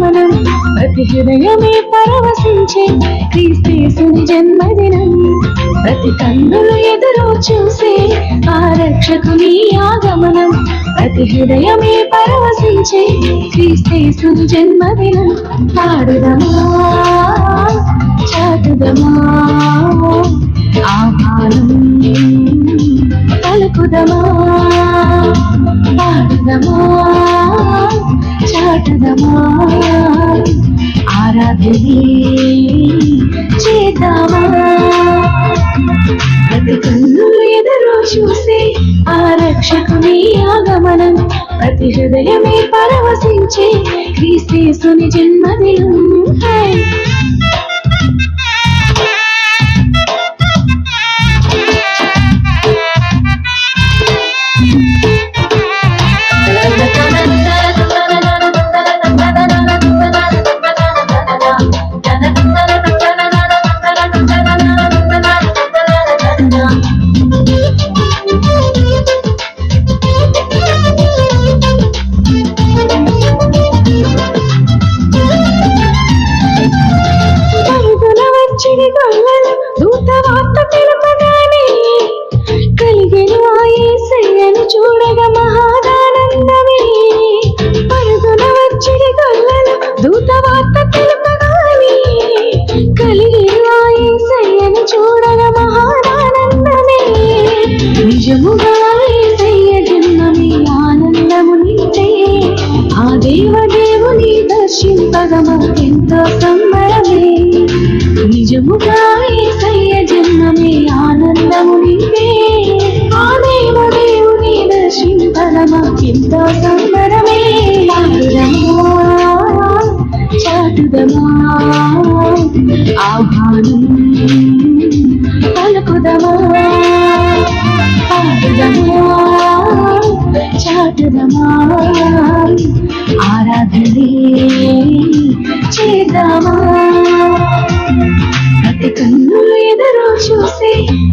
ఆగమనం ప్రతి హృదయమే పరవశించే క్రీస్తేసుని జన్మదినం ప్రతి కన్నులు ఎదురు చూసే ఆ రక్షకుని ఆగమనం ప్రతి హృదయమే పరవశించే క్రీస్తేసుని జన్మదినం పాడుదమా చాటుదమా ఆహ్వానం పలుకుదమా పాడుదమా చాటుదమా ఆరాధనే చేద్దామా ప్రతి కన్నులు ఎదురు చూసే ఆ రక్షకుని ఆగమనం ప్రతి హృదయమే పరవశించే క్రీస్తేసుని జన్మదినం దూత వార్త తెలుపగానే కలిగెను ఆ యేసయ్యను చూడగా మహాదానందమే పరుగున వచ్చిడి గొల్లలు దూత వార్త తెలుపగానే కలిగెను ఆ యేసయ్యను చూడగా మహాదానందమే నిజముగా యేసయ్య జన్మమే ఆనందము నిండే ఆ దేవదేవుని దర్శింపగా మాకెంతో సంబరమే నిజముగా యేసయ్య జన్మమే ఆనందము నిండే ఆ దేవదేవుని దర్శింపగా మాకెంతో సంబరమే చాటుదమా ఆహ్వానం పలుకుదమా పాడుదమా చాటుదమా ఆరాధనే చేద్దామా ప్రతి కన్నులు ఎదురు చూసే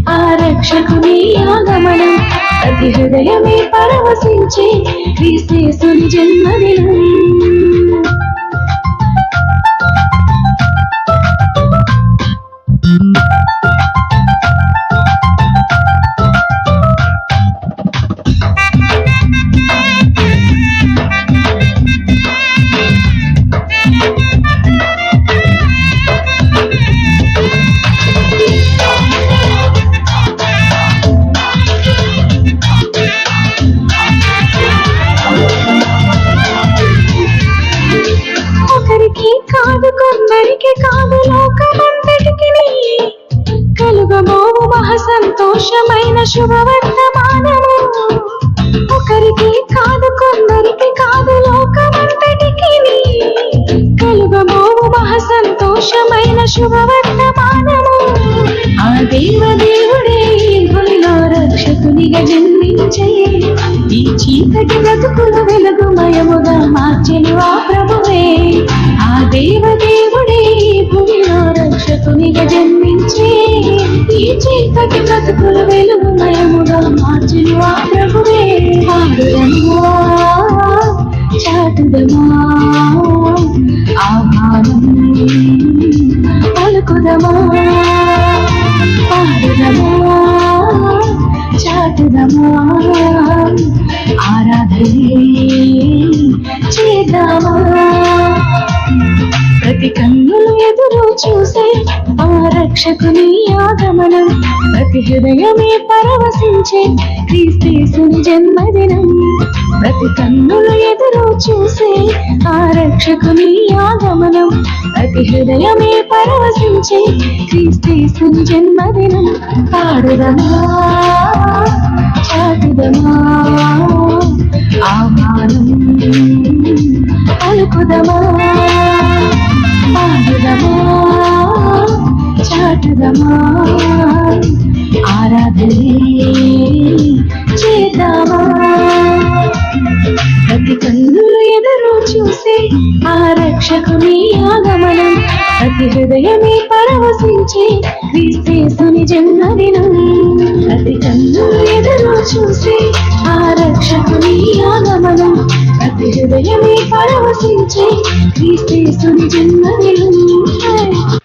ఆ రక్షకుని ఆగమనం ప్రతి హృదయమే పరవశించే క్రీస్తేసుని జన్మదినం కాదు కొందరికి కాదు లోకమంతటికి కలుగబోవు మహా సంతోషమైన శుభవర్తమానము ఒకరికి కాదు కొందరికి కాదు లోకమంతటికి కలుగబోవు మహా సంతోషమైన శుభవర్తమానము ఆ దేవదేవుడే భూమిలో రక్షకునిగా జన్మించే ఈ చీకటి బ్రతుకులు వెలుగుమయముగా మార్చెను ఆ ప్రభువే ఆ దేవదేవుడే భూమిలో రక్షకునిగా జన్మించే ఈ చీకటి బ్రతుకులు వెలుగుమయముగా మార్చెను ఆ ప్రభువే పాడుదమా చాటుదమా ఆహ్వానం పలుకుదమా పాడుదమా చాటుదమా ఆరాధనే చేద్దామా ప్రతి కన్నులు ఎదురు చూసే ఆ రక్షకుని ఆగమనం ప్రతి హృదయమే పరవశించే క్రీస్తేసుని జన్మదినం ప్రతి కన్నులు ఎదురు చూసే ఆ రక్షకుని ఆగమనం ప్రతి హృదయమే పరవశించే క్రీస్తేసుని జన్మదినం పాడుదమా చాటుదమా ఆహ్వానం పలుకుదమా పాడుదమా చాటుదమా ఆరాధనే చేద్దామా ప్రతి కన్నులు ఎదురు చూసే ఆ రక్షకుని ఆగమనం ప్రతి హృదయమే పరవశించే క్రీస్తేసుని జన్మదినం ప్రతి కన్నులు ఎదురు చూసే ఆ రక్షకుని ఆగమనం ప్రతి ప్రతి హృదయమే పరవశించే క్రీస్తేసుని జన్మదినం